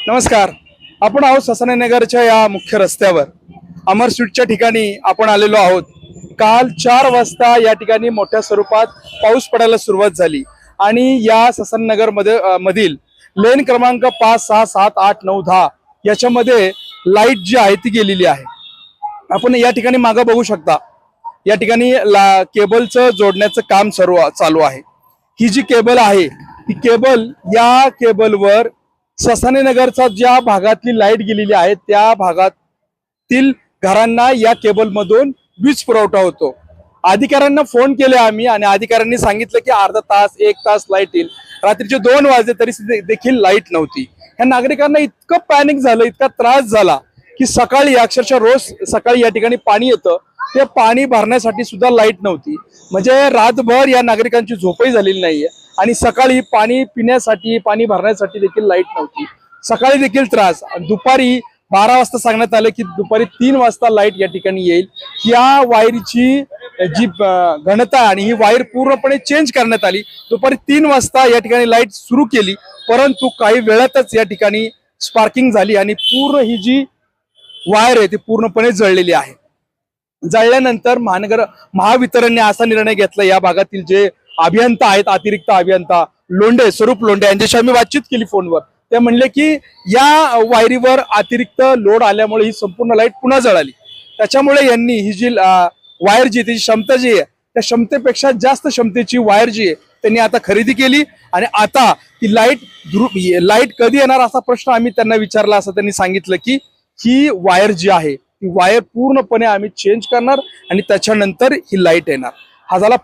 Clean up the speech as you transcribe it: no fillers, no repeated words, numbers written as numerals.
नमस्कार. आपण आहोत ससानेनगरच्या या मुख्य रस्त्यावर अमर स्वीटच्या ठिकाणी आपण आलेलो आहोत. काल 4 वाजता या ठिकाणी मोठ्या स्वरूपात पाऊस पडायला सुरुवात झाली आणि या ससानेनगर मधील लेन क्रमांक 5, 6, 7, 8, 9, 10 याच्यामध्ये लाईट जी आहे ती गेलेली आहे. आपण या ठिकाणी मागे बघू शकता. या ठिकाणी केबलचं जोडण्याचं काम चालू आहे. ही जी केबल आहे ती केबल, या केबलवर ससानेनगरचा ज्या भागातली लाईट गेलेली आहे त्या भागातील घरांना या केबल मधून वीज पुरवठा होतो. अधिकाऱ्यांना फोन केले आम्ही आणि अधिकाऱ्यांनी सांगितलं की अर्धा तास 1 तास लाईट येईल. रात्रीचे 2 वाजले तरी देखील लाईट नव्हती. ह्या नागरिकांना इतकं पॅनिक झालं, इतका त्रास झाला की सकाळी अक्षरशः रोज सकाळी या ठिकाणी पाणी येतं, ते पाणी भरण्यासाठी सुद्धा लाईट नव्हती. म्हणजे रातभर या नागरिकांची झोपही झालेली नाहीये आणि सकाळी पाणी पिण्यासाठी, पाणी भरण्यासाठी देखील लाईट नव्हती. सकाळी देखील त्रास. दुपारी 12 वाजता सांगण्यात आलं की दुपारी 3 वाजता लाईट या ठिकाणी येईल. या वायरची जी घनता आणि ही वायर पूर्णपणे चेंज करण्यात आली. दुपारी 3 वाजता या ठिकाणी लाईट सुरू केली, परंतु काही वेळातच या ठिकाणी स्पार्किंग झाली आणि पूर्ण ही जी वायर आहे ती पूर्णपणे जळलेली आहे. जळल्यानंतर महावितरणने असा निर्णय घेतला, या भागातील जे अभियंता आहेत, अतिरिक्त अभियंता लोंढे, स्वरूप लोंढे यांच्याशी आम्ही बातचीत केली फोनवर. ते म्हणले की या वायरीवर अतिरिक्त लोड आल्यामुळे ही संपूर्ण लाईट पुन्हा जळाली. त्याच्यामुळे यांनी ही जी वायर जी त्याची क्षमता जी आहे त्या क्षमतेपेक्षा जास्त क्षमतेची वायर जी आहे त्यांनी आता खरेदी केली आणि आता ती लाईट कधी येणार असा प्रश्न आम्ही त्यांना विचारला. असं त्यांनी सांगितलं की ही वायर जी आहे ती वायर पूर्णपणे आम्ही चेंज करणार आणि त्याच्यानंतर ही लाईट येणार. हा झाला